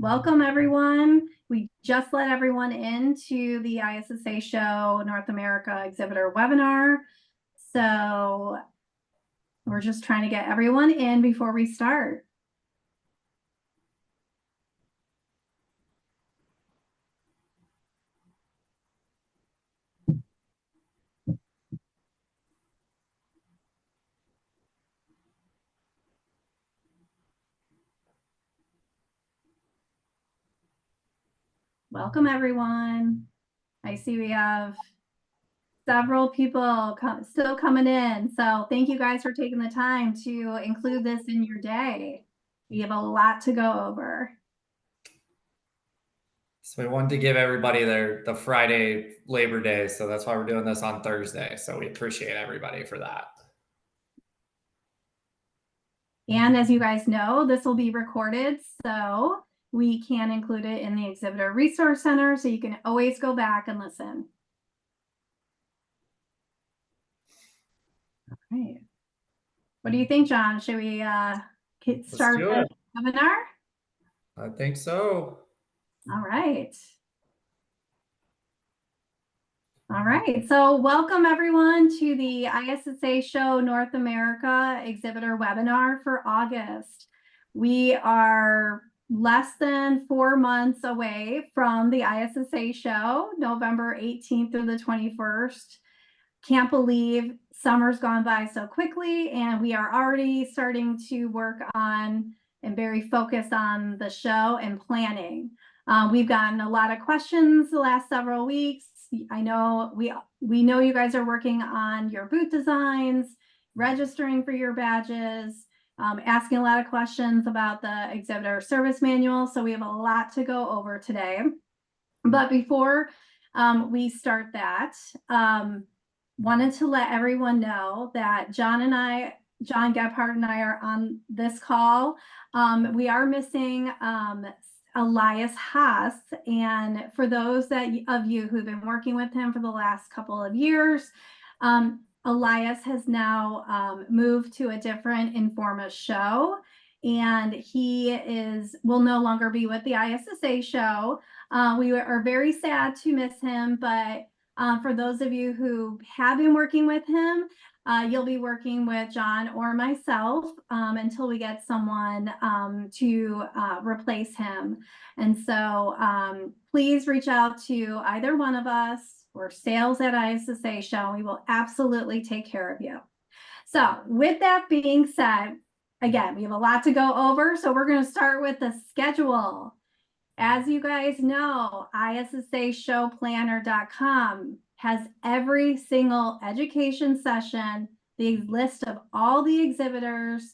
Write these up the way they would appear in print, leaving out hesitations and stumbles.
Welcome, everyone. We just let everyone into the ISSA Show North America Exhibitor webinar. So we're just trying to get everyone in before we start. Welcome, everyone. I see we have several people still coming in. So thank you guys for taking the time to include this in your day. We have a lot to go over. So we wanted to give everybody the Friday Labor Day. So that's why we're doing this on Thursday. So we appreciate everybody for that. And as you guys know, this will be recorded, so we can include it in the Exhibitor Resource Center, so you can always go back and listen. All right. What do you think, John? Should we get started the webinar? I think so. All right. All right, so welcome everyone to the ISSA Show North America Exhibitor webinar for August. We are less than 4 months away from the ISSA Show, November 18th through the 21st. Can't believe summer's gone by so quickly, and we are already starting to work on and very focused on the show and planning. We've gotten a lot of questions the last several weeks. I know we know you guys are working on your booth designs, registering for your badges, asking a lot of questions about the exhibitor service manual. So we have a lot to go over today. But before we start that, wanted to let everyone know that John Gebhardt and I are on this call. We are missing Elias Haas, and for those of you who've been working with him for the last couple of years, Elias has now moved to a different Informa show, and he will no longer be with the ISSA show. We are very sad to miss him, but for those of you who have been working with him, you'll be working with John or myself until we get someone to replace him. And so please reach out to either one of us or sales at ISSA Show. We will absolutely take care of you. So with that being said, again, we have a lot to go over. So we're going to start with the schedule. As you guys know, ISSAshowplanner.com has every single education session, the list of all the exhibitors,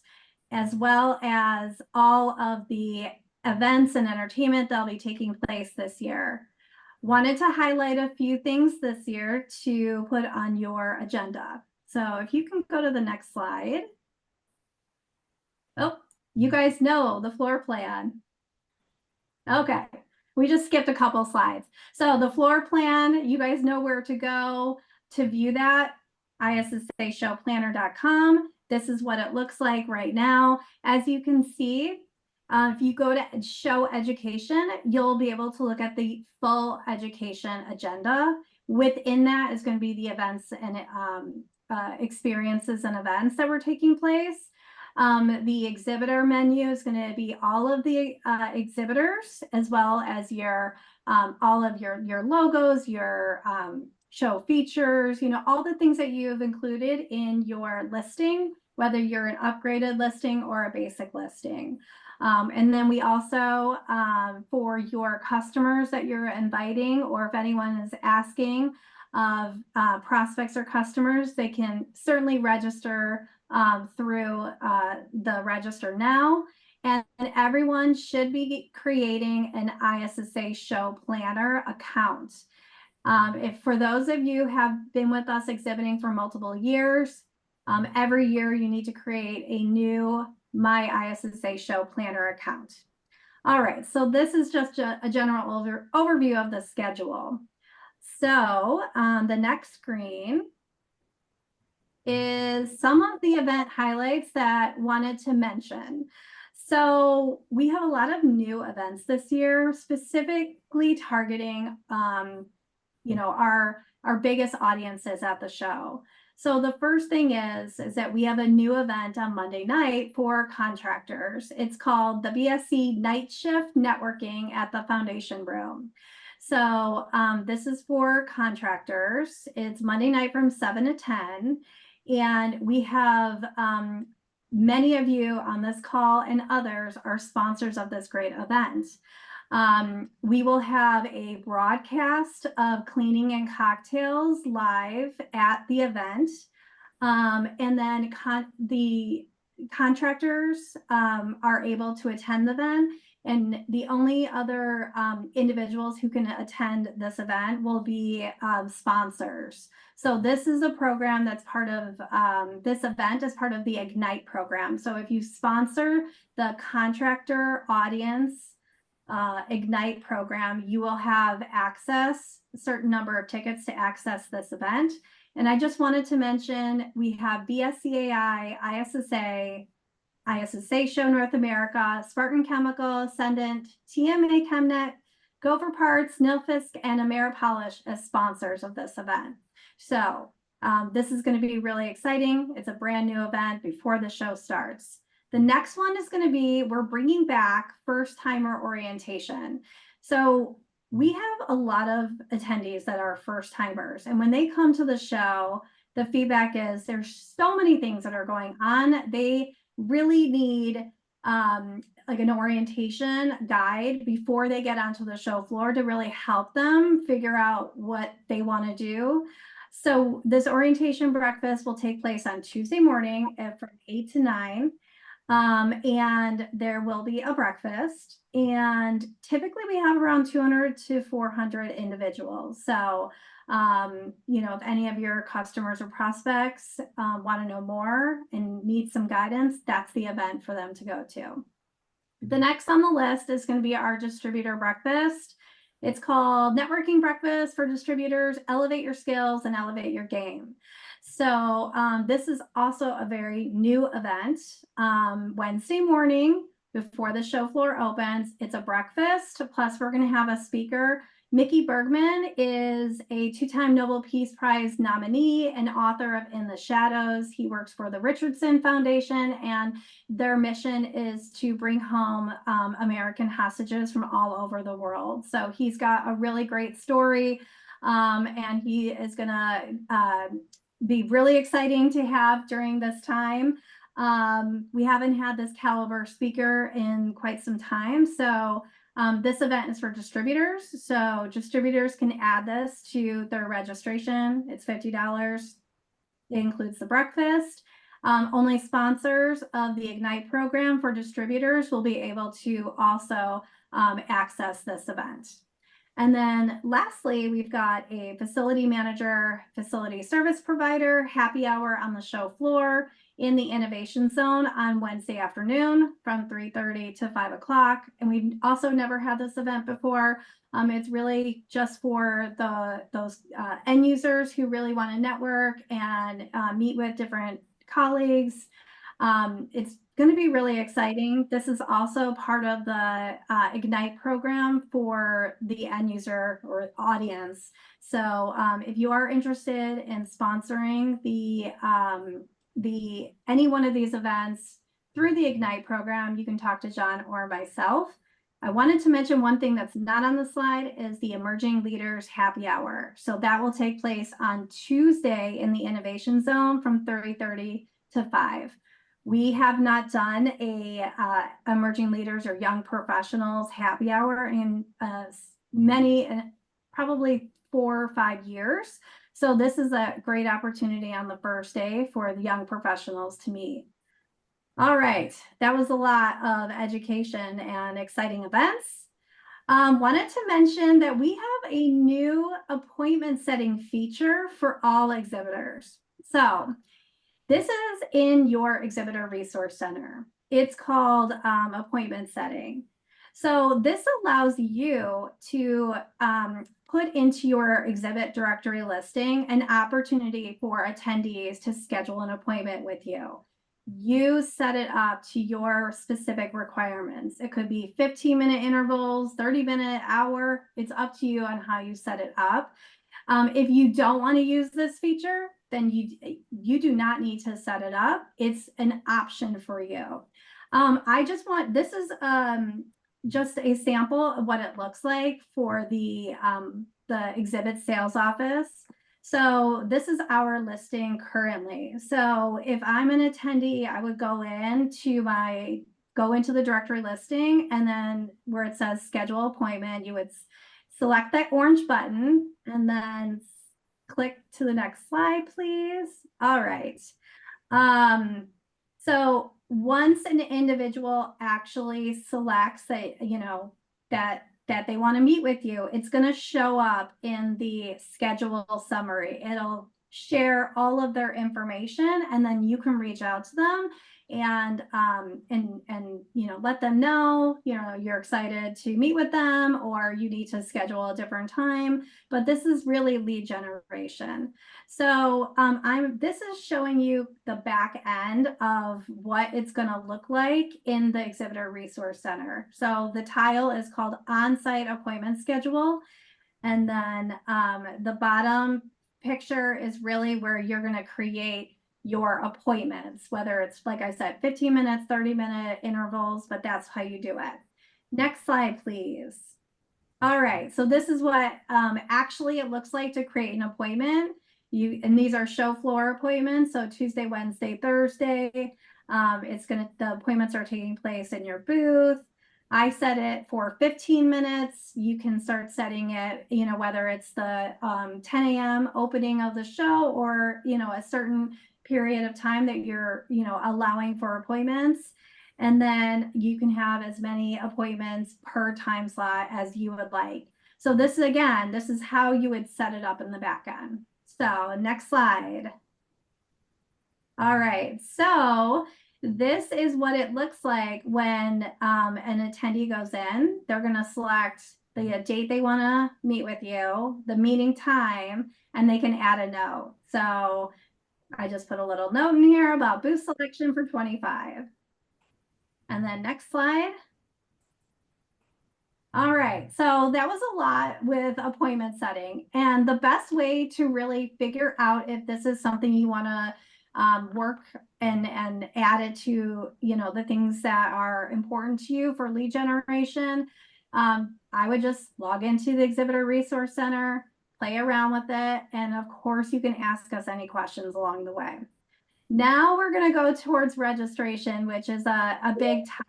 as well as all of the events and entertainment that'll be taking place this year. Wanted to highlight a few things this year to put on your agenda. So if you can go to the next slide. Oh, you guys know the floor plan. Okay, we just skipped a couple slides. So the floor plan, you guys know where to go to view that, ISSAshowplanner.com. This is what it looks like right now. As you can see, if you go to show education, you'll be able to look at the full education agenda. Within that is going to be the events and experiences and events that were taking place. The exhibitor menu is going to be all of the exhibitors, as well as your all of your logos, your show features, all the things that you've included in your listing, whether you're an upgraded listing or a basic listing. And then we also, for your customers that you're inviting, or if anyone is asking of prospects or customers, they can certainly register through the register now, and everyone should be creating an ISSA show planner account. If for those of you who have been with us exhibiting for multiple years, every year you need to create a new My ISSA Show Planner account. All right, so this is just a general overview of the schedule. So on the next screen is some of the event highlights that wanted to mention. So we have a lot of new events this year, specifically targeting, our biggest audiences at the show. So the first thing is that we have a new event on Monday night for contractors. It's called the BSC Night Shift Networking at the Foundation Room. So this is for contractors. It's Monday night from 7 to 10. And we have many of you on this call and others are sponsors of this great event. We will have a broadcast of cleaning and cocktails live at the event. And then the contractors are able to attend the event. And the only other individuals who can attend this event will be sponsors. So this is a program that's part of this event as part of the Ignite program. So if you sponsor the contractor audience Ignite program, you will have access, a certain number of tickets to access this event. And I just wanted to mention, we have BSCAI, ISSA Show North America, Spartan Chemical, Ascendant, TMA Chemnet, Gopher Parts, Nilfisk, and Ameripolish as sponsors of this event. So this is going to be really exciting. It's a brand new event before the show starts. The next one is going to be, we're bringing back first timer orientation. So we have a lot of attendees that are first timers. And when they come to the show, the feedback is there's so many things that are going on. They really need like an orientation guide before they get onto the show floor to really help them figure out what they want to do. So this orientation breakfast will take place on Tuesday morning from 8 to 9. And there will be a breakfast, and typically we have around 200 to 400 individuals. So, if any of your customers or prospects want to know more and need some guidance, that's the event for them to go to. The next on the list is going to be our distributor breakfast. It's called Networking Breakfast for Distributors, Elevate Your Skills and Elevate Your Game. So this is also a very new event. Wednesday morning before the show floor opens, it's a breakfast, plus we're going to have a speaker. Mickey Bergman is a two-time Nobel Peace Prize nominee and author of In the Shadows. He works for the Richardson Foundation, and their mission is to bring home American hostages from all over the world. So he's got a really great story, and he is going to be really exciting to have during this time. We haven't had this caliber speaker in quite some time. So this event is for distributors. So distributors can add this to their registration. It's $50. It includes the breakfast. Only sponsors of the Ignite program for distributors will be able to also access this event. And then lastly, we've got a facility manager, facility service provider, happy hour on the show floor in the innovation zone on Wednesday afternoon from 3:30 to 5 o'clock. And we've also never had this event before. It's really just for those end users who really want to network and meet with different colleagues. It's going to be really exciting. This is also part of the Ignite program for the end user or audience. So if you are interested in sponsoring any one of these events through the Ignite program, you can talk to John or myself. I wanted to mention one thing that's not on the slide is the Emerging Leaders Happy Hour. So that will take place on Tuesday in the Innovation Zone from 3:30 to 5. We have not done a emerging leaders or young professionals happy hour in probably 4 or 5 years. So this is a great opportunity on the first day for the young professionals to meet. All right, that was a lot of education and exciting events. Wanted to mention that we have a new appointment setting feature for all exhibitors. So this is in your exhibitor resource center. It's called appointment setting. So this allows you to put into your exhibit directory listing an opportunity for attendees to schedule an appointment with you. You set it up to your specific requirements. It could be 15-minute intervals, 30-minute, hour. It's up to you on how you set it up. If you don't want to use this feature, then you do not need to set it up. It's an option for you. This is just a sample of what it looks like for the exhibit sales office. So this is our listing currently. So if I'm an attendee, I would go into the directory listing, and then where it says schedule appointment, you would select that orange button and then click to the next slide, please. All right. So once an individual actually selects that they want to meet with you, it's going to show up in the schedule summary. It'll share all of their information, and then you can reach out to them and let them know you're excited to meet with them, or you need to schedule a different time. But this is really lead generation. So this is showing you the back end of what it's going to look like in the Exhibitor Resource Center. So the tile is called On-Site Appointment Schedule. And then the bottom picture is really where you're going to create your appointments, whether it's, like I said, 15 minutes, 30-minute intervals, but that's how you do it. Next slide, please. All right, so this is what actually it looks like to create an appointment. And these are show floor appointments. So Tuesday, Wednesday, Thursday. The appointments are taking place in your booth. I set it for 15 minutes. You can start setting it, whether it's the 10 a.m. opening of the show, or, a certain period of time that you're, allowing for appointments. And then you can have as many appointments per time slot as you would like. So this is how you would set it up in the back end. So next slide. All right, so this is what it looks like when an attendee goes in. They're going to select the date they want to meet with you, the meeting time, and they can add a note. So I just put a little note in here about booth selection for 25. And then next slide. All right, so that was a lot with appointment setting. And the best way to really figure out if this is something you want to work and add it to, the things that are important to you for lead generation, I would just log into the Exhibitor Resource Center, play around with it, and of course you can ask us any questions along the way. Now we're going to go towards registration, which is a big topic.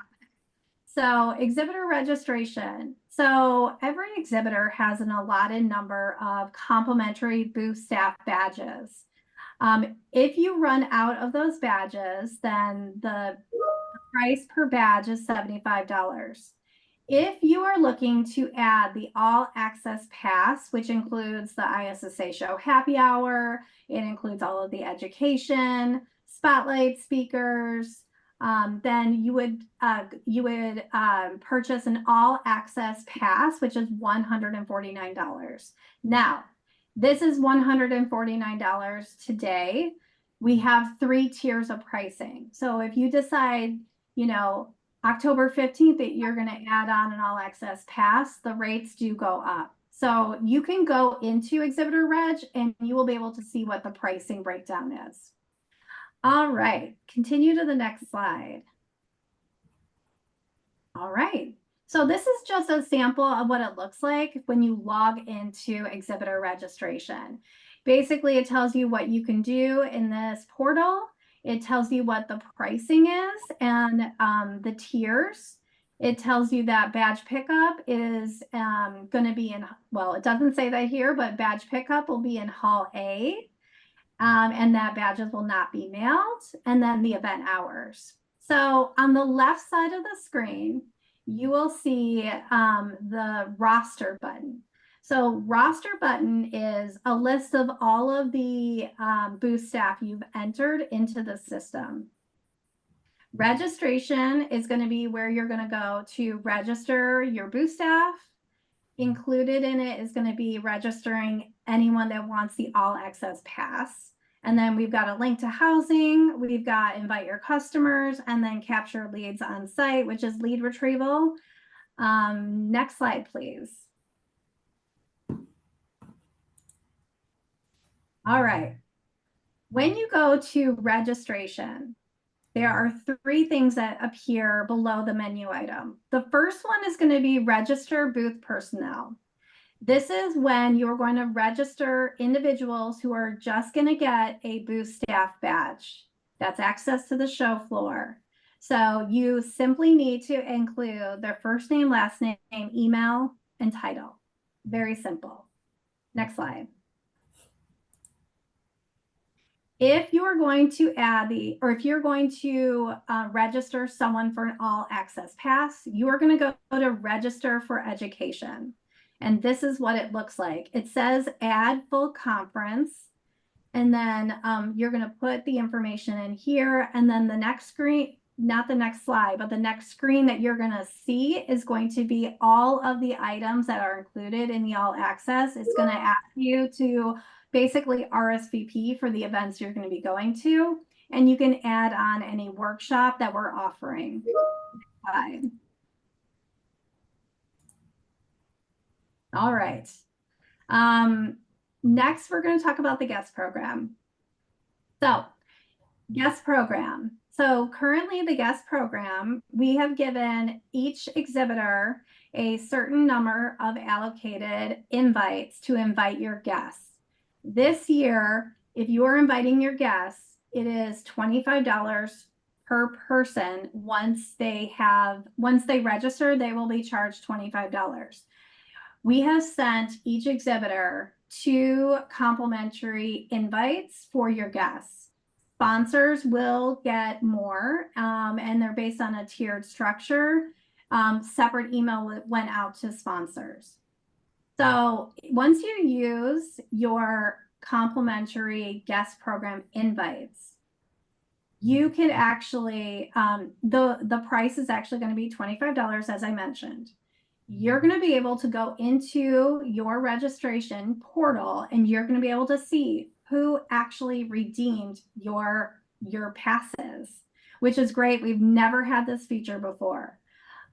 So exhibitor registration. So every exhibitor has an allotted number of complimentary booth staff badges. If you run out of those badges, then the price per badge is $75. If you are looking to add the all access pass, which includes the ISSA show happy hour, it includes all of the education, spotlight speakers, then you would purchase an all access pass, which is $149. Now, this is $149 today. We have 3 tiers of pricing. So if you decide, October 15th that you're going to add on an all access pass, the rates do go up. So you can go into Exhibitor Reg and you will be able to see what the pricing breakdown is. All right, continue to the next slide. All right, so this is just a sample of what it looks like when you log into exhibitor registration. Basically, it tells you what you can do in this portal. It tells you what the pricing is and the tiers. It tells you that badge pickup is going to be in, well, it doesn't say that here, but badge pickup will be in Hall A. And that badges will not be mailed, and then the event hours. So on the left side of the screen, you will see the roster button. So roster button is a list of all of the booth staff you've entered into the system. Registration is going to be where you're going to go to register your booth staff. Included in it is going to be registering anyone that wants the all access pass. And then we've got a link to housing, we've got invite your customers, and then capture leads on site, which is lead retrieval. Next slide, please. All right. When you go to registration, there are three things that appear below the menu item. The first one is going to be register booth personnel. This is when you're going to register individuals who are just going to get a booth staff badge. That's access to the show floor. So you simply need to include their first name, last name, email, and title. Very simple. Next slide. If you're going to add if you're going to register someone for an all access pass, you are going to go to register for education. And this is what it looks like. It says add full conference. And then you're going to put the information in here. And then the next screen, not the next slide, but the next screen that you're going to see is going to be all of the items that are included in the all access. It's going to ask you to basically RSVP for the events you're going to be going to. And you can add on any workshop that we're offering. All right. Next, we're going to talk about the guest program. So, guest program. So currently the guest program, we have given each exhibitor a certain number of allocated invites to invite your guests. This year, if you are inviting your guests, it is $25 per person. Once they register, they will be charged $25. We have sent each exhibitor 2 complimentary invites for your guests. Sponsors will get more, and they're based on a tiered structure. Separate email went out to sponsors. So once you use your complimentary guest program invites, you can actually, the price is actually going to be $25, as I mentioned. You're going to be able to go into your registration portal and you're going to be able to see who actually redeemed your passes, which is great. We've never had this feature before.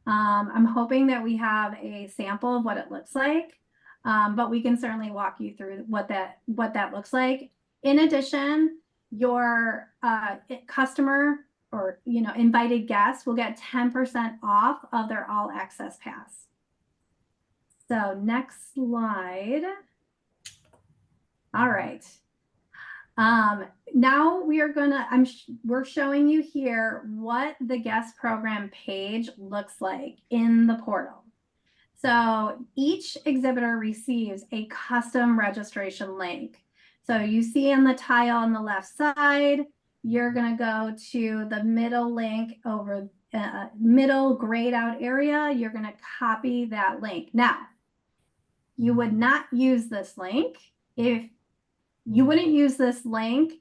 I'm hoping that we have a sample of what it looks like, but we can certainly walk you through what that looks like. In addition, your customer or invited guests will get 10% off of their all access pass. So next slide. All right. Now we are we're showing you here what the guest program page looks like in the portal. So each exhibitor receives a custom registration link. So you see in the tile on the left side, you're going to go to the middle link over middle grayed out area. You're going to copy that link. Now, you would not use this link if you wouldn't use this link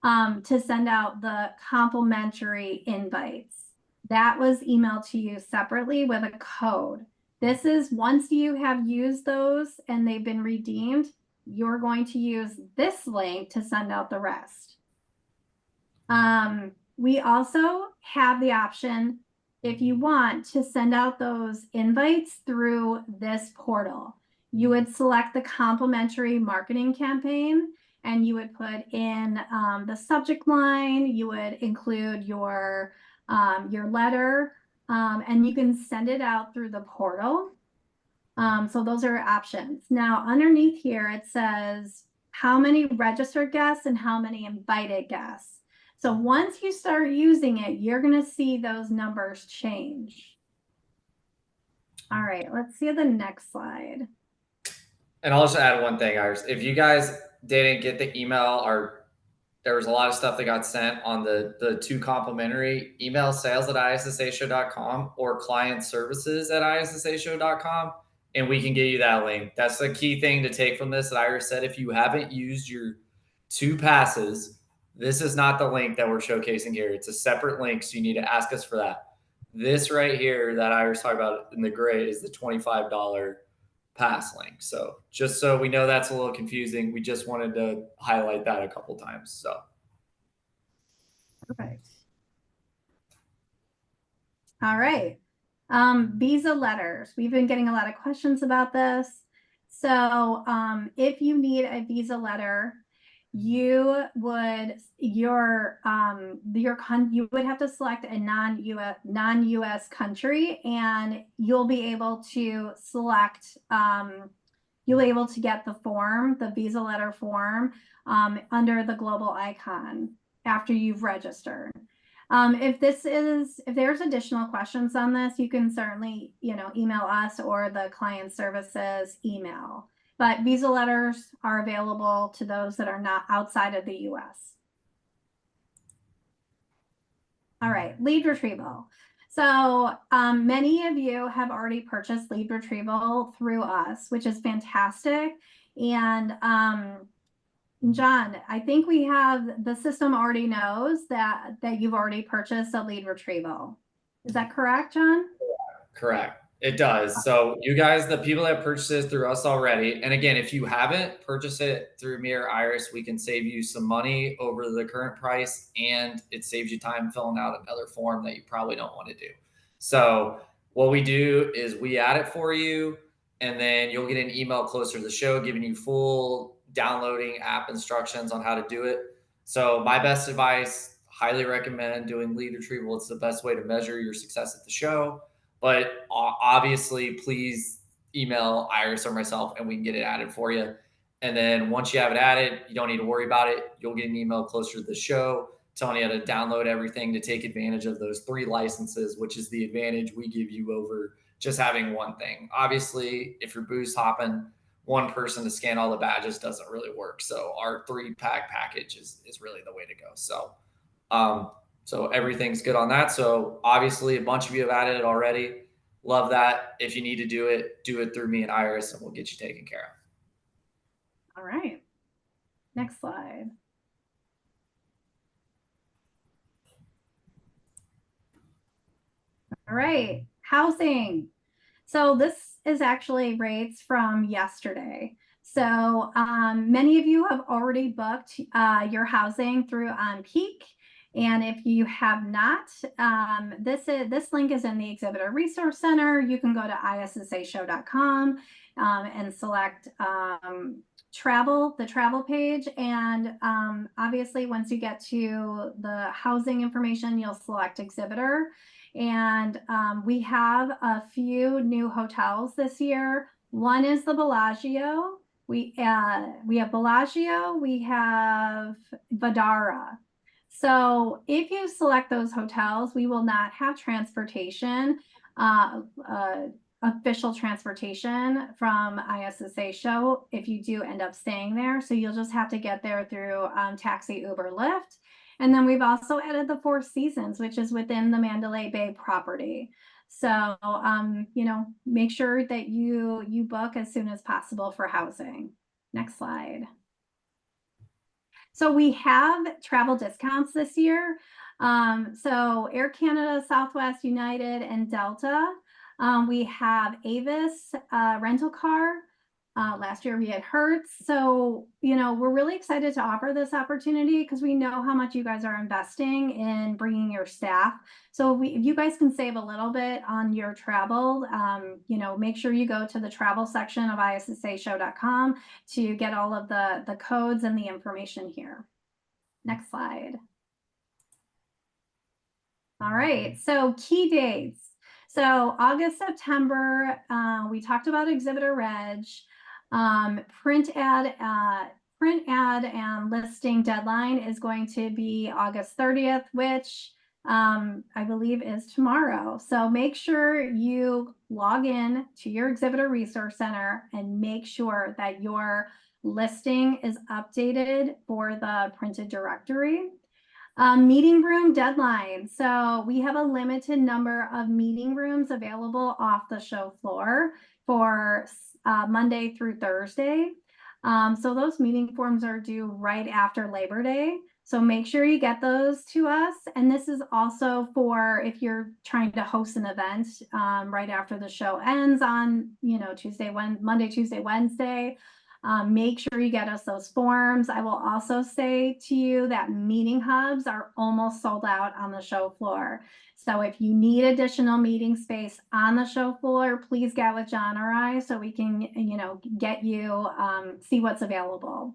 to send out the complimentary invites. That was emailed to you separately with a code. This is once you have used those and they've been redeemed, you're going to use this link to send out the rest. We also have the option, if you want, to send out those invites through this portal. You would select the complimentary marketing campaign and you would put in the subject line, you would include your letter, and you can send it out through the portal. So those are options. Now underneath here, it says how many registered guests and how many invited guests. So once you start using it, you're going to see those numbers change. All right, let's see the next slide. And I'll just add one thing, Iris. If you guys didn't get the email, or there was a lot of stuff that got sent on the 2 complimentary email, sales@ISSAshow.com or client services@ISSAshow.com, and we can get you that link. That's the key thing to take from this that Iris said. If you haven't used your 2 passes, this is not the link that we're showcasing here. It's a separate link, so you need to ask us for that. This right here that Iris talked about in the gray is the $25 pass link. So just so we know that's a little confusing, we just wanted to highlight that a couple times. So Perfect. All right. Visa letters. We've been getting a lot of questions about this. So if you need a visa letter, you would you would have to select a non-US country, and you'll be able to select you'll be able to get the visa letter form under the global icon after you've registered. If there's additional questions on this, you can certainly, email us or the client services email. But visa letters are available to those that are not outside of the US. All right, lead retrieval. So many of you have already purchased lead retrieval through us, which is fantastic. And John, I think the system already knows that you've already purchased a lead retrieval. Is that correct, John? correct. It does. So you guys, the people that purchased it through us already, and again, if you haven't purchased it through me or Iris, we can save you some money over the current price, and it saves you time filling out another form that you probably don't want to do. So what we do is we add it for you, and then you'll get an email closer to the show giving you full downloading app instructions on how to do it. So my best advice, highly recommend doing lead retrieval. It's the best way to measure your success at the show. But obviously, please email Iris or myself and we can get it added for you. And then once you have it added, you don't need to worry about it. You'll get an email closer to the show telling you how to download everything to take advantage of those 3 licenses, which is the advantage we give you over just having one thing. Obviously, if you're booze hopping, one person to scan all the badges doesn't really work. So our 3-pack package is really the way to go. So everything's good on that. So obviously a bunch of you have added it already. Love that. If you need to do it through me and Iris and we'll get you taken care All right. Next slide. All right. Housing. So this is actually rates from yesterday. So many of you have already booked your housing through On Peak. And if you have not, this link is in the Exhibitor Resource Center. You can go to ISSAshow.com and select the travel page. And obviously, once you get to the housing information, you'll select Exhibitor. And we have a few new hotels this year. One is the Bellagio. We have Bellagio. We have Vdara. So if you select those hotels, we will not have transportation, official transportation from ISSA show if you do end up staying there. So you'll just have to get there through taxi, Uber, Lyft. And then we've also added the Four Seasons, which is within the Mandalay Bay property. So, make sure that you book as soon as possible for housing. Next slide. So we have travel discounts this year. So Air Canada, Southwest, United, and Delta. We have Avis rental car. Last year we had Hertz. So, we're really excited to offer this opportunity because we know how much you guys are investing in bringing your staff. So if you guys can save a little bit on your travel, make sure you go to the travel section of ISSAshow.com to get all of the codes and the information here. Next slide. All right, so key dates. So August, September, we talked about Exhibitor Reg. Print ad and listing deadline is going to be August 30th, which I believe is tomorrow. So make sure you log in to your Exhibitor Resource Center and make sure that your listing is updated for the printed directory. Meeting room deadline. So we have a limited number of meeting rooms available off the show floor for Monday through Thursday. So those meeting forms are due right after Labor Day. So make sure you get those to us. And this is also for if you're trying to host an event right after the show ends on, Monday, Tuesday, Wednesday. Make sure you get us those forms. I will also say to you that meeting hubs are almost sold out on the show floor. So if you need additional meeting space on the show floor, please get with John or I so we can, get you, see what's available.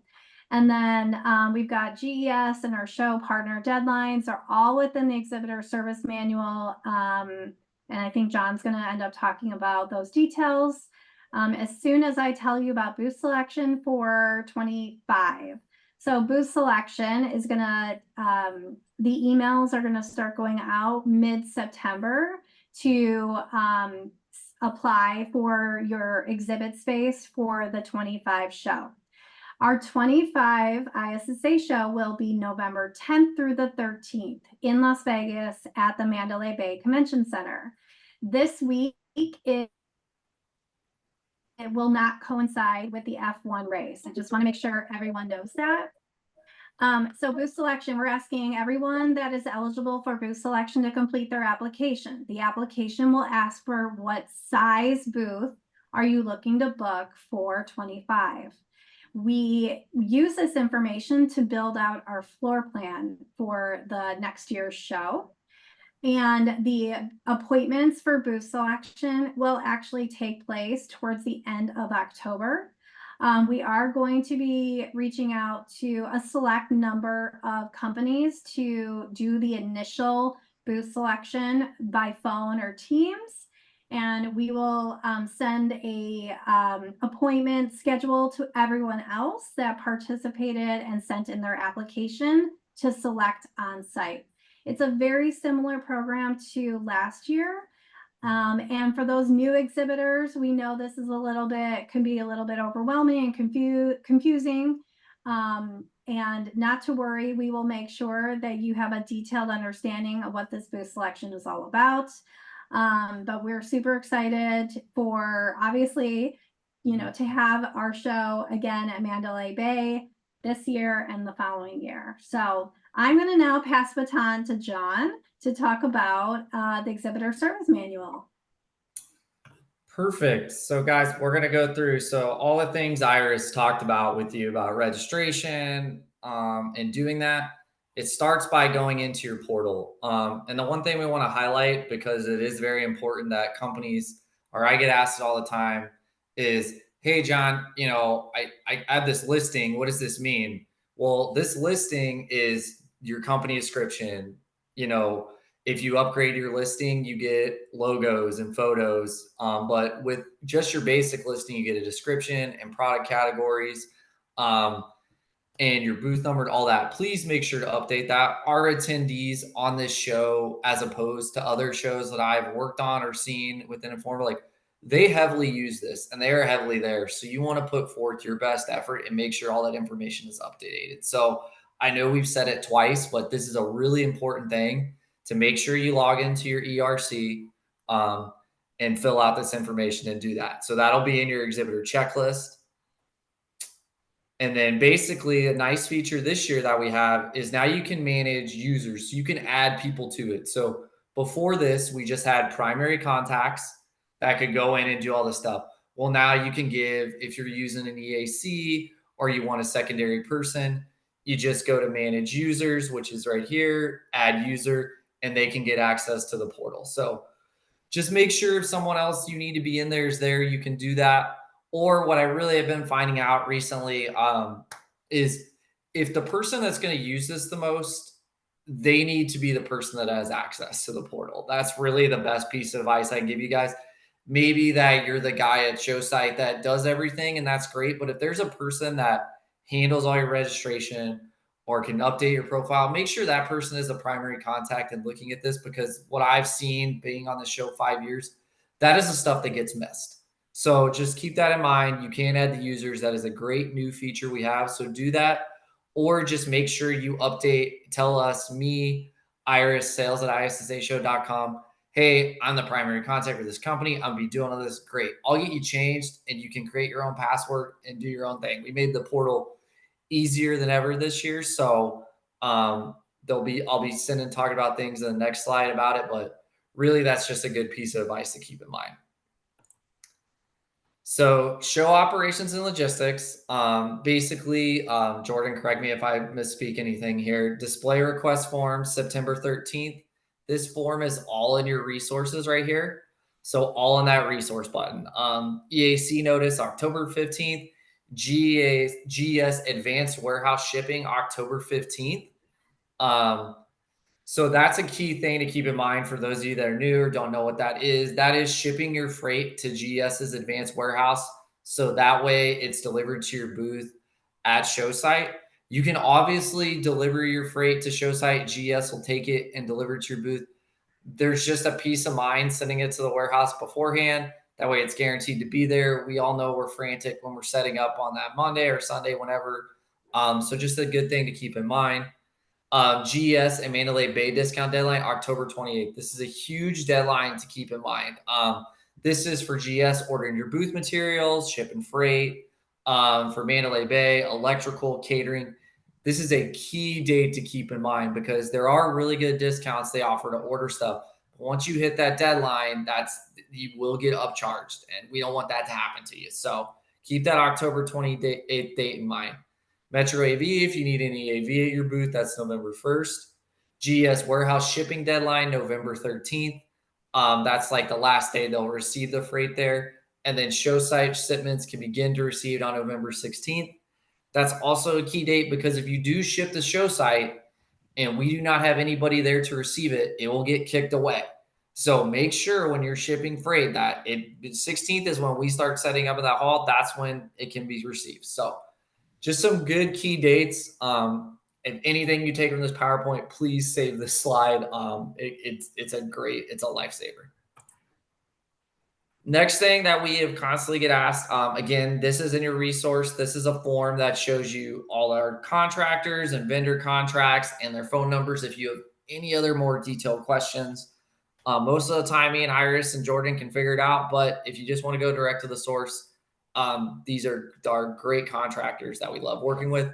And then we've got GES and our show partner deadlines are all within the exhibitor service manual. And I think John's going to end up talking about those details as soon as I tell you about booth selection for 25. So booth selection is going to, the emails are going to start going out mid-September to apply for your exhibit space for the 25 show. Our 25 ISSA show will be November 10th through the 13th in Las Vegas at the Mandalay Bay Convention Center. This week, it will not coincide with the F1 race. I just want to make sure everyone knows that. So booth selection, we're asking everyone that is eligible for booth selection to complete their application. The application will ask for what size booth are you looking to book for 25. We use this information to build out our floor plan for the next year's show. And the appointments for booth selection will actually take place towards the end of October. We are going to be reaching out to a select number of companies to do the initial booth selection by phone or Teams. And we will send a appointment schedule to everyone else that participated and sent in their application to select on site. It's a very similar program to last year. And for those new exhibitors, we know this is can be a little bit overwhelming and confusing. And not to worry, we will make sure that you have a detailed understanding of what this booth selection is all about. But we're super excited for, obviously, to have our show again at Mandalay Bay this year and the following year. So I'm going to now pass baton to John to talk about the exhibitor service manual. Perfect. So, guys, we're going to go through all the things Iris talked about with you about registration and doing that. It starts by going into your portal. And the one thing we want to highlight, because it is very important that companies, or I get asked it all the time, is, hey, John, I have this listing. What does this mean? Well, this listing is your company description. If you upgrade your listing, you get logos and photos. But with just your basic listing, you get a description and product categories and your booth number and all that. Please make sure to update that. Our attendees on this show, as opposed to other shows that I've worked on or seen within Informa, they heavily use this and they are heavily there. So you want to put forth your best effort and make sure all that information is updated. So I know we've said it twice, but this is a really important thing to make sure you log into your ERC and fill out this information and do that. So that'll be in your exhibitor checklist. And then basically a nice feature this year that we have is now you can manage users. So you can add people to it. So before this, we just had primary contacts that could go in and do all this stuff. Well, now you can give, if you're using an EAC or you want a secondary person, you just go to manage users, which is right here, add user, and they can get access to the portal. So just make sure if someone else you need to be in there is there, you can do that. Or what I really have been finding out recently is if the person that's going to use this the most, they need to be the person that has access to the portal. That's really the best piece of advice I can give you guys. Maybe that you're the guy at show site that does everything, and that's great. But if there's a person that handles all your registration or can update your profile, make sure that person is a primary contact and looking at this, because what I've seen being on the show 5 years, that is the stuff that gets missed. So just keep that in mind. You can add the users. That is a great new feature we have. So do that, or just make sure you update, tell us, me, Iris, sales at ISSAshow.com. Hey, I'm the primary contact for this company. I'm gonna be doing all this. Great. I'll get you changed and you can create your own password and do your own thing. We made the portal easier than ever this year. So I'll be sending talking about things in the next slide about it, but really that's just a good piece of advice to keep in mind. So show operations and logistics. Basically, Jordan, correct me if I misspeak anything here. Display request form, September 13th. This form is all in your resources right here. So all in that resource button. EAC notice, October 15th. GS advanced warehouse shipping, October 15th. So that's a key thing to keep in mind for those of you that are new or don't know what that is. That is shipping your freight to GS's advanced warehouse. So that way it's delivered to your booth at show site. You can obviously deliver your freight to show site. GS will take it and deliver it to your booth. There's just a peace of mind sending it to the warehouse beforehand. That way it's guaranteed to be there. We all know we're frantic when we're setting up on that Monday or Sunday, whenever. So just a good thing to keep in mind. GS and Mandalay Bay discount deadline, October 28th. This is a huge deadline to keep in mind. This is for GS ordering your booth materials, shipping freight. For Mandalay Bay, electrical, catering. This is a key date to keep in mind because there are really good discounts they offer to order stuff. Once you hit that deadline, you will get upcharged, and we don't want that to happen to you. So keep that October 28th date in mind. Metro AV, if you need any AV at your booth, that's November 1st. GS warehouse shipping deadline, November 13th. That's like the last day they'll receive the freight there. And then show site shipments can begin to receive on November 16th. That's also a key date because if you do ship the show site and we do not have anybody there to receive it, it will get kicked away. So make sure when you're shipping freight that 16th is when we start setting up in that hall. That's when it can be received. So just some good key dates. And anything you take from this PowerPoint, please save this slide. It's a lifesaver. Next thing that we have constantly get asked, again, this is in your resource. This is a form that shows you all our contractors and vendor contracts and their phone numbers if you have any other more detailed questions. Most of the time, me and Iris and Jordan can figure it out. But if you just want to go direct to the source, these are great contractors that we love working with.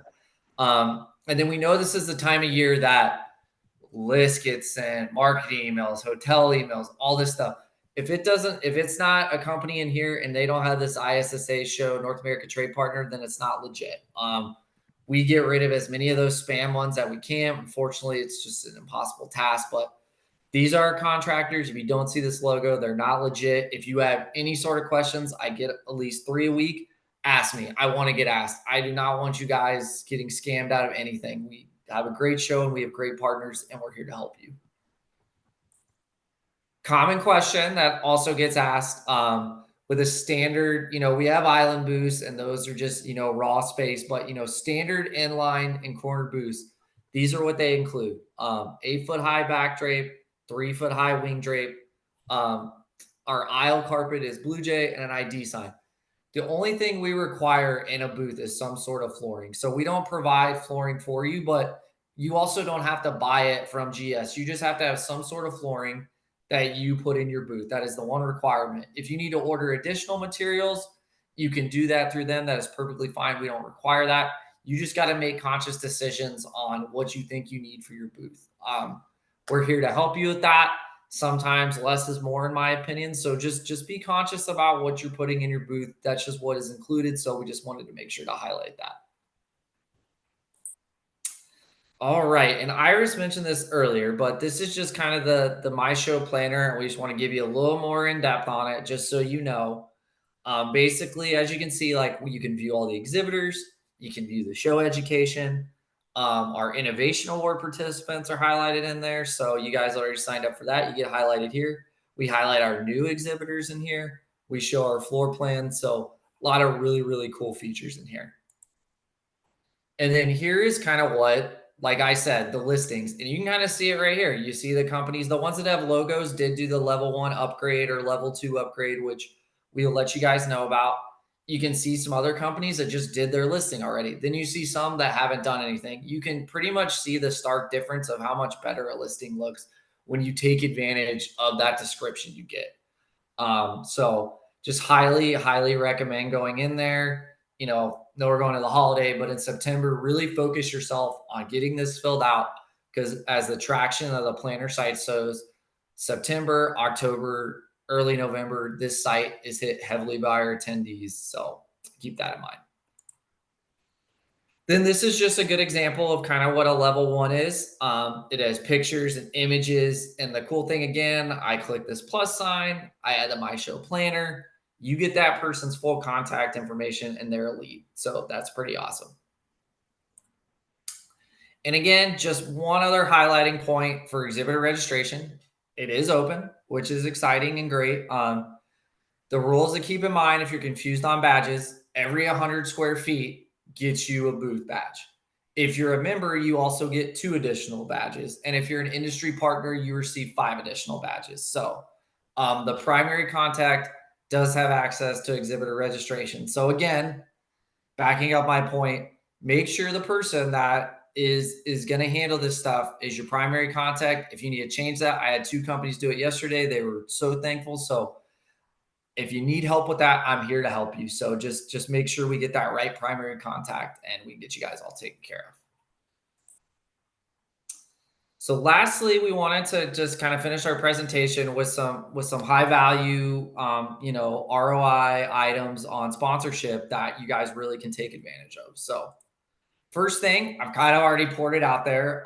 And then we know this is the time of year that lists get sent, marketing emails, hotel emails, all this stuff. If it's not a company in here and they don't have this ISSA show North America trade partner, then it's not legit. We get rid of as many of those spam ones that we can. Unfortunately, it's just an impossible task, but these are contractors. If you don't see this logo, they're not legit. If you have any sort of questions, I get at least 3 a week. Ask me. I want to get asked. I do not want you guys getting scammed out of anything. We have a great show and we have great partners and we're here to help you. Common question that also gets asked with a standard, we have island booths and those are just, raw space, but, standard inline and corner booths, these are what they include. 8-foot high back drape, 3-foot high wing drape. Our aisle carpet is Blue Jay and an ID sign. The only thing we require in a booth is some sort of flooring. So we don't provide flooring for you, but you also don't have to buy it from GS. You just have to have some sort of flooring that you put in your booth. That is the one requirement. If you need to order additional materials, you can do that through them. That is perfectly fine. We don't require that. You just got to make conscious decisions on what you think you need for your booth. We're here to help you with that. Sometimes less is more, in my opinion. So just be conscious about what you're putting in your booth. That's just what is included. So we just wanted to make sure to highlight that. All right. And Iris mentioned this earlier, but this is just kind of the My Show planner. And we just want to give you a little more in depth on it, just so you know. Basically, as you can see, like you can view all the exhibitors, you can view the show education. Our innovation award participants are highlighted in there. So you guys already signed up for that. You get highlighted here. We highlight our new exhibitors in here. We show our floor plan. So a lot of really, really cool features in here. And then here is kind of what, like I said, the listings, and you can kind of see it right here. You see the companies, the ones that have logos did do the level 1 upgrade or level 2 upgrade, which we'll let you guys know about. You can see some other companies that just did their listing already. Then you see some that haven't done anything. You can pretty much see the stark difference of how much better a listing looks when you take advantage of that description you get. So just highly, highly recommend going in there. know we're going to the holiday, but in September, really focus yourself on getting this filled out because as the traction of the planner site shows, September, October, early November, this site is hit heavily by our attendees. So keep that in mind. Then this is just a good example of kind of what a level one is. It has pictures and images. And the cool thing again, I click this plus sign, I add the My Show Planner. You get that person's full contact information and they're a lead. So that's pretty awesome. And again, just one other highlighting point for exhibitor registration. It is open, which is exciting and great. The rules to keep in mind if you're confused on badges, every 100 square feet gets you a booth badge. If you're a member, you also get 2 additional badges. And if you're an industry partner, you receive 5 additional badges. So the primary contact does have access to exhibitor registration. So again, backing up my point, make sure the person that is going to handle this stuff is your primary contact. If you need to change that, I had 2 companies do it yesterday. They were so thankful. So if you need help with that, I'm here to help you. So just make sure we get that right primary contact and we can get you guys all taken care of. So lastly, we wanted to just kind of finish our presentation with some high value, ROI items on sponsorship that you guys really can take advantage of. So first thing, I've kind of already poured it out there.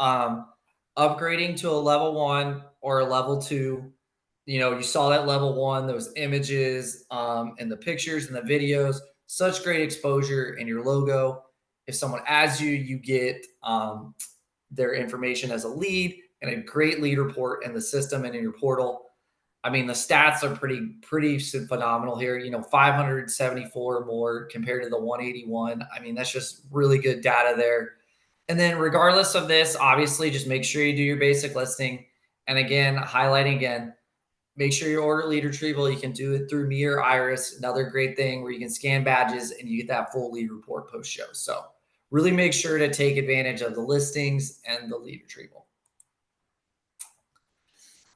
Upgrading to a level 1 or a level 2. You saw that level 1, those images and the pictures and the videos, such great exposure in your logo. If someone adds you, you get their information as a lead and a great lead report in the system and in your portal. I mean, the stats are pretty phenomenal here. 574 more compared to the 181. I mean, that's just really good data there. And then regardless of this, obviously just make sure you do your basic listing. And again, highlighting again, make sure you order lead retrieval. You can do it through me or Iris. Another great thing where you can scan badges and you get that full lead report post show. So really make sure to take advantage of the listings and the lead retrieval.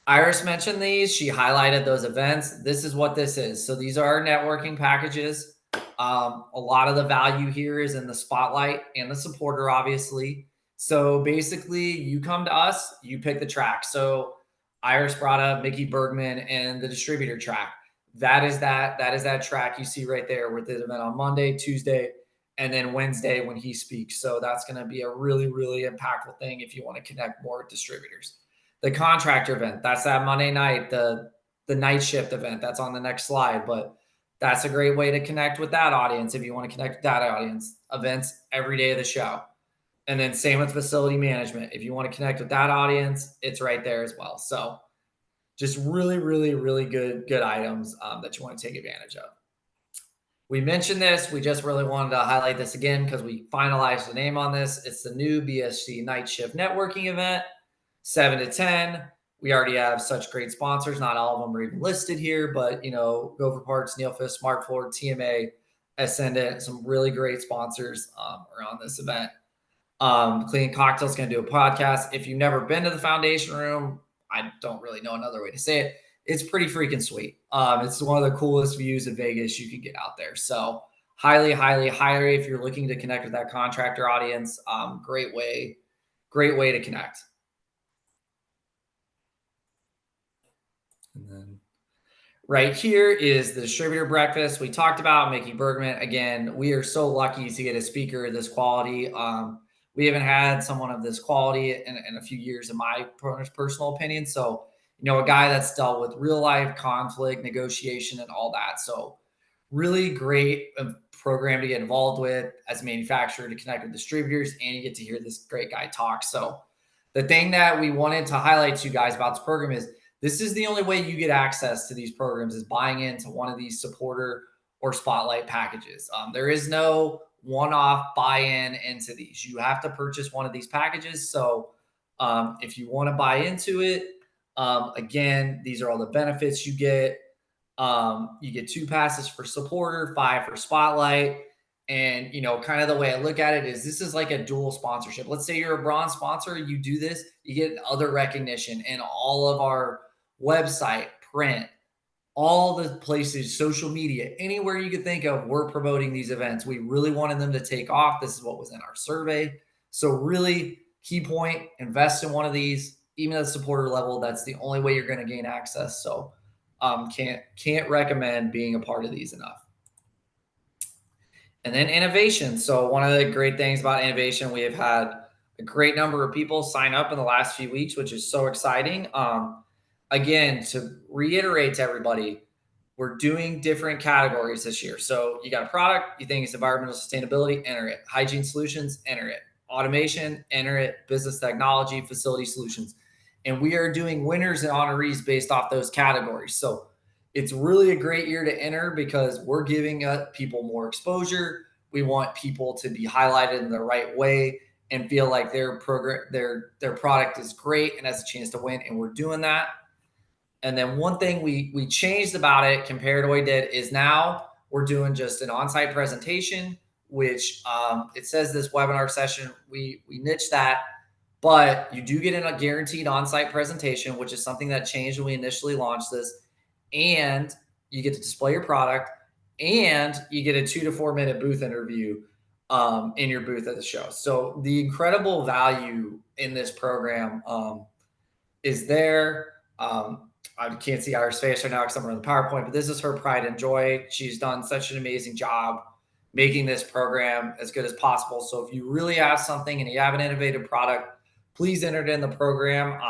Iris mentioned these. She highlighted those events. This is what this is. So these are our networking packages. A lot of the value here is in the spotlight and the supporter, obviously. So basically, you come to us, you pick the track. So Iris brought up Mickey Bergman and the distributor track. That is that track you see right there with the event on Monday, Tuesday, and then Wednesday when he speaks. So that's going to be a really, really impactful thing if you want to connect more with distributors. The contractor event, that's that Monday night, the night shift event, that's on the next slide. But that's a great way to connect with that audience if you want to connect with that audience. Events every day of the show. And then same with facility management. If you want to connect with that audience, it's right there as well. So just really, really, really good items that you want to take advantage of. We mentioned this. We just really wanted to highlight this again because we finalized the name on this. It's the new BSC Night Shift Networking event, 7 to 10. We already have such great sponsors. Not all of them are even listed here, but Gopher Parts, Neilfish, Smartfloor, TMA, Ascendant, some really great sponsors around this event. Clean Cocktail's going to do a podcast. If you've never been to the Foundation Room, I don't really know another way to say it. It's pretty freaking sweet. It's one of the coolest views of Vegas you can get out there. So highly, highly, highly, if you're looking to connect with that contractor audience, great way to connect. And then right here is the distributor breakfast. We talked about Mickey Bergman. Again, we are so lucky to get a speaker of this quality. We haven't had someone of this quality in a few years, in my personal opinion. So, a guy that's dealt with real life conflict, negotiation, and all that. So really great program to get involved with as a manufacturer to connect with distributors, and you get to hear this great guy talk. So the thing that we wanted to highlight to you guys about this program is this is the only way you get access to these programs is buying into one of these supporter or spotlight packages. There is no one-off buy-in into these. You have to purchase one of these packages. So if you want to buy into it, again, these are all the benefits you get. You get 2 passes for supporter, 5 for spotlight. And, kind of the way I look at it is this is like a dual sponsorship. Let's say you're a bronze sponsor, you do this, you get other recognition in all of our website, print, all the places, social media, anywhere you could think of, we're promoting these events. We really wanted them to take off. This is what was in our survey. So really key point, invest in one of these, even at the supporter level. That's the only way you're going to gain access. So can't recommend being a part of these enough. And then innovation. So one of the great things about innovation, we have had a great number of people sign up in the last few weeks, which is so exciting. Again, to reiterate to everybody, we're doing different categories this year. So you got a product, you think it's environmental sustainability, enter it. Hygiene solutions, enter it. Automation, enter it. Business technology, facility solutions. And we are doing winners and honorees based off those categories. So it's really a great year to enter because we're giving people more exposure. We want people to be highlighted in the right way and feel like their program, their product is great and has a chance to win. And we're doing that. And then one thing we changed about it compared to what we did is now we're doing just an on-site presentation, which it says this webinar session, we niche that, but you do get a guaranteed on-site presentation, which is something that changed when we initially launched this. And you get to display your product and you get a 2 to 4 minute booth interview in your booth at the show. So the incredible value in this program is there. I can't see Iris' face right now because I'm on the PowerPoint, but this is her pride and joy. She's done such an amazing job making this program as good as possible. So if you really have something and you have an innovative product, please enter it in the program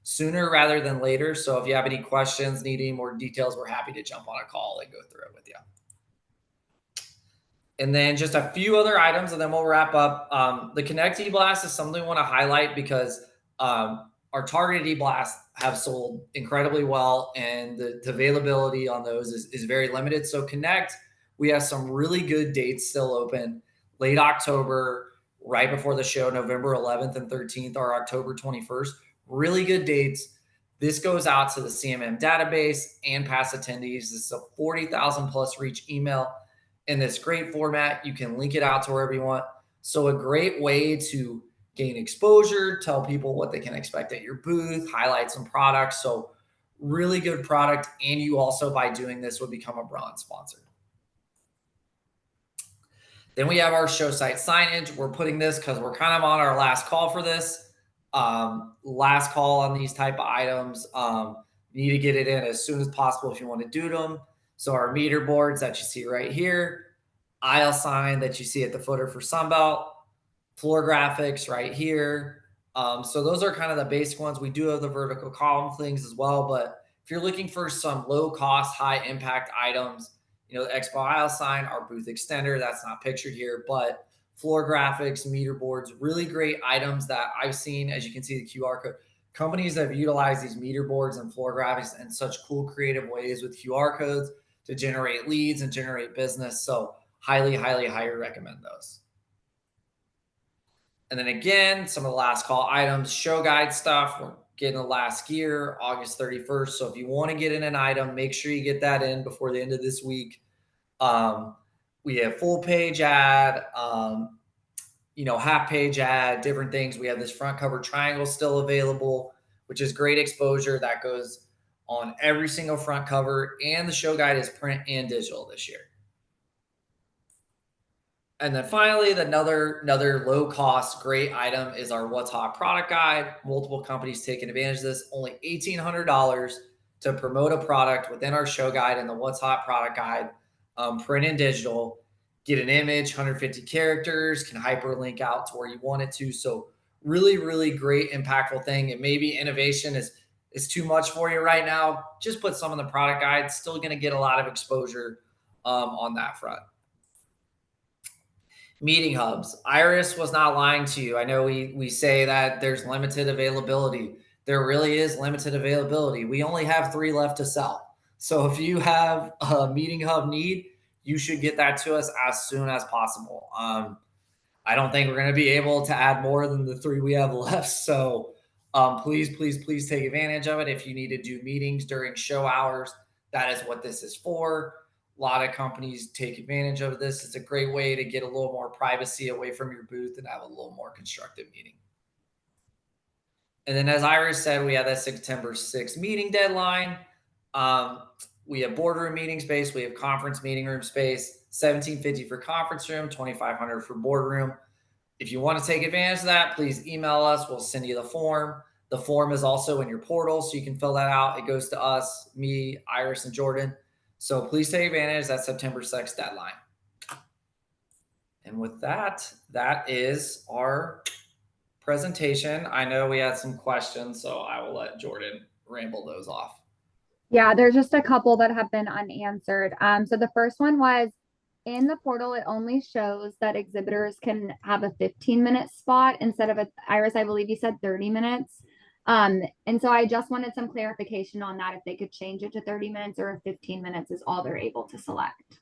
sooner rather than later. So if you have any questions, need any more details, we're happy to jump on a call and go through it with you. And then just a few other items, and then we'll wrap up. The Connect E-Blast is something we want to highlight because our targeted E-Blast have sold incredibly well, and the availability on those is very limited. So Connect, we have some really good dates still open. Late October, right before the show, November 11th and 13th, or October 21st. Really good dates. This goes out to the CMM database and past attendees. This is a 40,000 plus reach email in this great format. You can link it out to wherever you want. So a great way to gain exposure, tell people what they can expect at your booth, highlight some products. So really good product. And you also, by doing this, would become a bronze sponsor. Then we have our show site signage. We're putting this because we're kind of on our last call for this. Last call on these type of items. You need to get it in as soon as possible if you want to do them. So our meter boards that you see right here, aisle sign that you see at the footer for Sunbelt, floor graphics right here. So those are kind of the basic ones. We do have the vertical column things as well, but if you're looking for some low cost, high impact items, the Expo aisle sign, our booth extender, that's not pictured here, but floor graphics, meter boards, really great items that I've seen. As you can see, the QR code. Companies have utilized these meter boards and floor graphics in such cool, creative ways with QR codes to generate leads and generate business. So highly, highly recommend those. And then again, some of the last call items, show guide stuff. We're getting the last gear, August 31st. So if you want to get in an item, make sure you get that in before the end of this week. We have full page ad, half page ad, different things. We have this front cover triangle still available, which is great exposure. That goes on every single front cover. And the show guide is print and digital this year. And then finally, another low cost, great item is our What's Hot product guide. Multiple companies taking advantage of this. Only $1,800 to promote a product within our show guide and the What's Hot product guide, print and digital. Get an image, 150 characters, can hyperlink out to where you want it to. So really great, impactful thing. And maybe innovation is too much for you right now. Just put some in the product guide. Still going to get a lot of exposure on that front. Meeting hubs. Iris was not lying to you. I know we say that there's limited availability. There really is limited availability. We only have 3 left to sell. So if you have a meeting hub need, you should get that to us as soon as possible. I don't think we're going to be able to add more than the 3 we have left. So please take advantage of it. If you need to do meetings during show hours, that is what this is for. A lot of companies take advantage of this. It's a great way to get a little more privacy away from your booth and have a little more constructive meeting. And then, as Iris said, we have that September 6th meeting deadline. we have boardroom meeting space, we have conference meeting room space, 1750 for conference room, 2500 for boardroom. If you want to take advantage of that, please email us. We'll send you the form. The form is also in your portal, so you can fill that out. It goes to us, me, Iris, and Jordan. So please take advantage of that September 6th deadline. And with that, that is our presentation. I know we had some questions, so I will let Jordan ramble those off. Yeah, there's just a couple that have been unanswered. So the first one was in the portal, it only shows that exhibitors can have a 15-minute spot instead of Iris, I believe you said 30 minutes. And so I just wanted some clarification on that, if they could change it to 30 minutes or if 15 minutes is all they're able to select.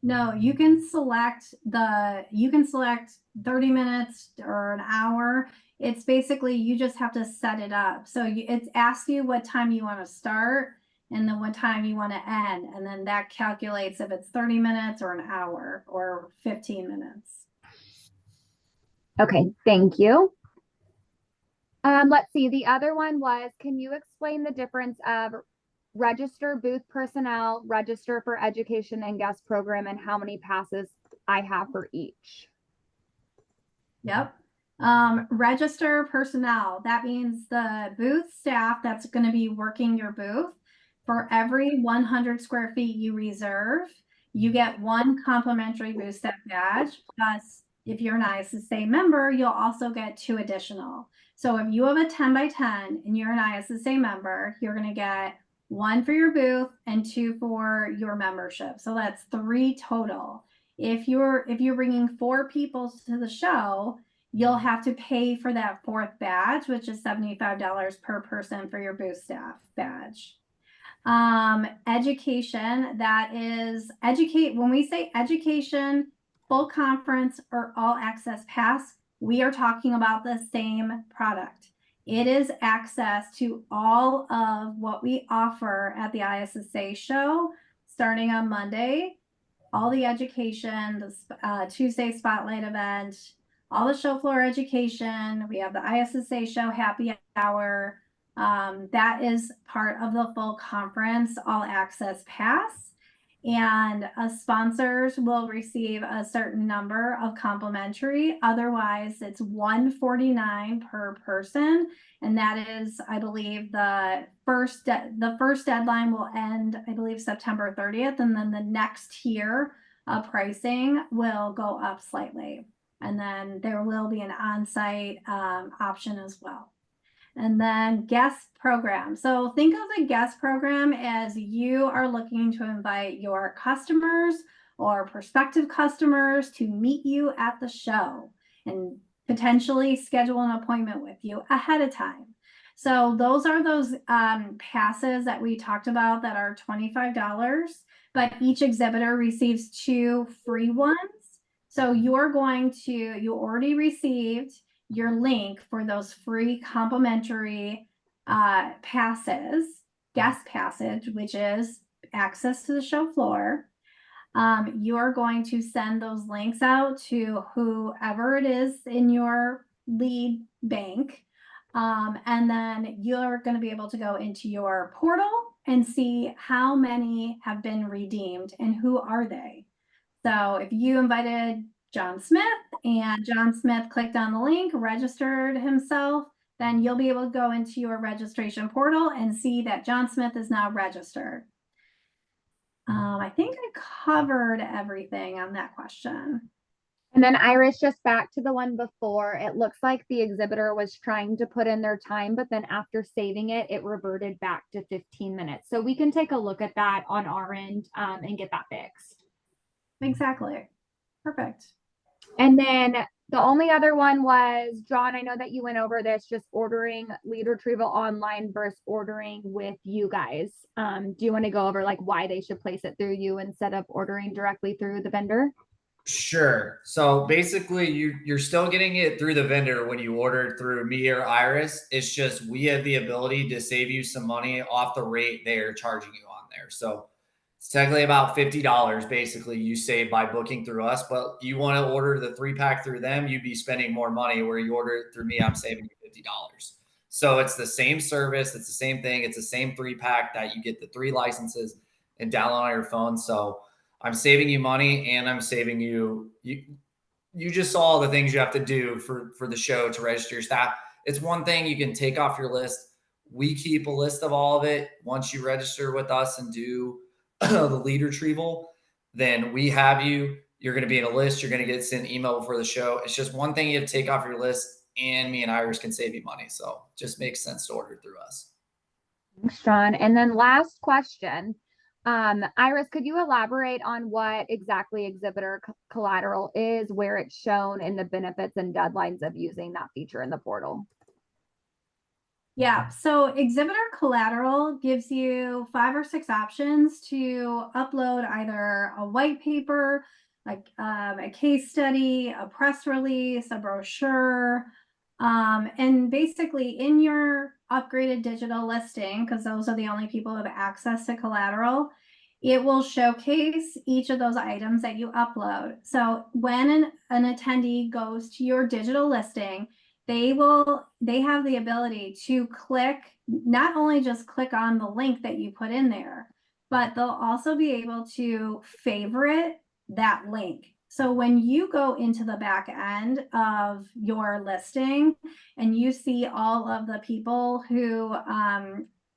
No, you can select 30 minutes or an hour. It's basically, you just have to set it up. So it asks you what time you want to start and then what time you want to end. And then that calculates if it's 30 minutes or an hour or 15 minutes. Okay, thank you. Let's see. The other one was, can you explain the difference of register booth personnel, register for education and guest program, and how many passes I have for each? Yep. Register personnel. That means the booth staff that's going to be working your booth. For every 100 square feet you reserve, you get one complimentary booth staff badge. Plus, if you're an ISSA member, you'll also get 2 additional. So if you have a 10 by 10 and you're an ISSA member, you're going to get 1 for your booth and 2 for your membership. So that's 3 total. If you're bringing 4 people to the show, you'll have to pay for that 4th badge, which is $75 per person for your booth staff badge. Education, that is when we say education, full conference, or all access pass, we are talking about the same product. It is access to all of what we offer at the ISSA show starting on Monday. All the education, the Tuesday spotlight event, all the show floor education. We have the ISSA show happy hour. That is part of the full conference all access pass. And sponsors will receive a certain number of complimentary. Otherwise, it's $149 per person. And that is, I believe, the first deadline will end, I believe, September 30th. And then the next tier of pricing will go up slightly. And then there will be an on-site option as well. And then guest program. So think of the guest program as you are looking to invite your customers or prospective customers to meet you at the show and potentially schedule an appointment with you ahead of time. So those are those passes that we talked about that are $25, but each exhibitor receives 2 free ones. So you already received your link for those free complimentary passes, guest passage, which is access to the show floor. You are going to send those links out to whoever it is in your lead bank. And then you're going to be able to go into your portal and see how many have been redeemed and who are they. So if you invited John Smith and John Smith clicked on the link, registered himself, then you'll be able to go into your registration portal and see that John Smith is now registered. I think I covered everything on that question. And then Iris, just back to the one before, it looks like the exhibitor was trying to put in their time, but then after saving it, it reverted back to 15 minutes. So we can take a look at that on our end and get that fixed. Exactly. Perfect. And then the only other one was, John, I know that you went over this, just ordering lead retrieval online versus ordering with you guys. Do you want to go over like why they should place it through you instead of ordering directly through the vendor? Sure. So basically, you're still getting it through the vendor when you order it through me or Iris. It's just we have the ability to save you some money off the rate they're charging you on there. So it's technically about $50 basically you save by booking through us. But you want to order the 3-pack through them, you'd be spending more money. Where you order it through me, I'm saving you $50. So it's the same service, it's the same thing, it's the same 3-pack that you get the 3 licenses and download on your phone. So I'm saving you money and I'm saving you just saw all the things you have to do for the show to register your staff. It's one thing you can take off your list. We keep a list of all of it. Once you register with us and do the lead retrieval, then we have you. You're going to be in a list. You're going to get sent an email before the show. It's just one thing you have to take off your list, and me and Iris can save you money. So just makes sense to order through us. Thanks, John. And then last question. Iris, could you elaborate on what exactly exhibitor collateral is, where it's shown, and the benefits and deadlines of using that feature in the portal? Yeah, so exhibitor collateral gives you 5 or 6 options to upload either a white paper, like a case study, a press release, a brochure, and basically in your upgraded digital listing, because those are the only people who have access to collateral, it will showcase each of those items that you upload. So when an attendee goes to your digital listing, they have the ability to click, not only just click on the link that you put in there, but they'll also be able to favorite that link. So when you go into the back end of your listing and you see all of the people who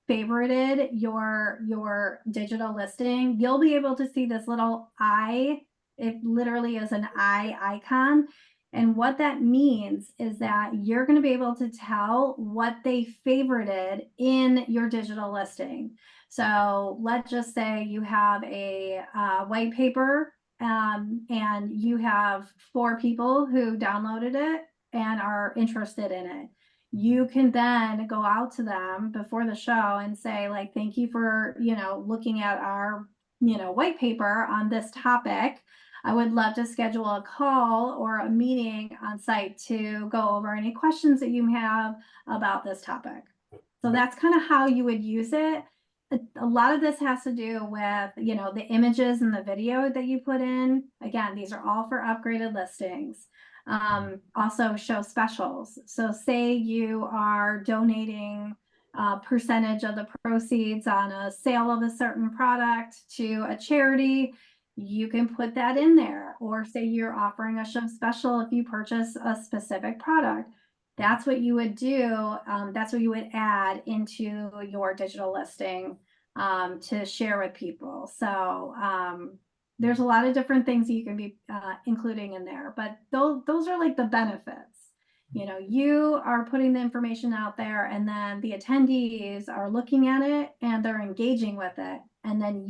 favorited your digital listing, you'll be able to see this little eye. It literally is an eye icon. And what that means is that you're going to be able to tell what they favorited in your digital listing. So let's just say you have a white paper and you have 4 people who downloaded it and are interested in it. You can then go out to them before the show and say, like, thank you for, looking at our, white paper on this topic. I would love to schedule a call or a meeting on site to go over any questions that you have about this topic. So that's kind of how you would use it. A lot of this has to do with, the images and the video that you put in. Again, these are all for upgraded listings. Also show specials. So say you are donating a percentage of the proceeds on a sale of a certain product to a charity, you can put that in there. Or say you're offering a show special if you purchase a specific product. That's what you would do. That's what you would add into your digital listing to share with people. So there's a lot of different things you can be including in there, but those are like the benefits. You are putting the information out there, and then the attendees are looking at it and they're engaging with it. And then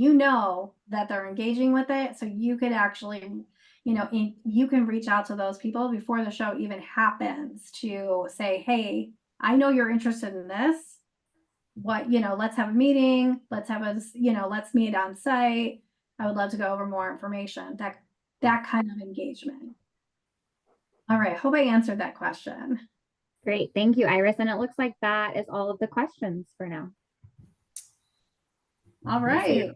that they're engaging with it. So you could actually, you can reach out to those people before the show even happens to say, hey, I know you're interested in this. Let's have a meeting. Let's meet on site. I would love to go over more information. That kind of engagement. All right. Hope I answered that question. Great. Thank you, Iris. And it looks like that is all of the questions for now. All right.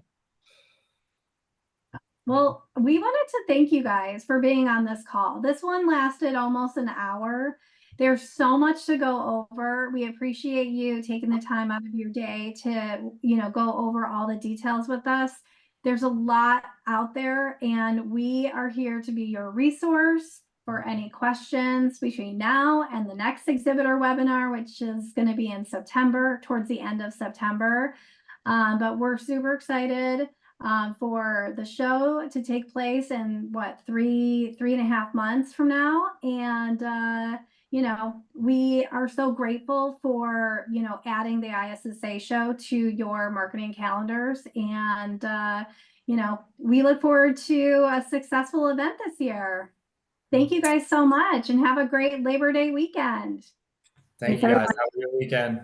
Well, we wanted to thank you guys for being on this call. This one lasted almost an hour. There's so much to go over. We appreciate you taking the time out of your day to, go over all the details with us. There's a lot out there, and we are here to be your resource for any questions between now and the next exhibitor webinar, which is going to be in September, towards the end of September. But we're super excited for the show to take place in 3.5 months from now. And, we are so grateful for, adding the ISSA show to your marketing calendars. And, we look forward to a successful event this year. Thank you guys so much, and have a great Labor Day weekend. Thank you guys. Have a good weekend.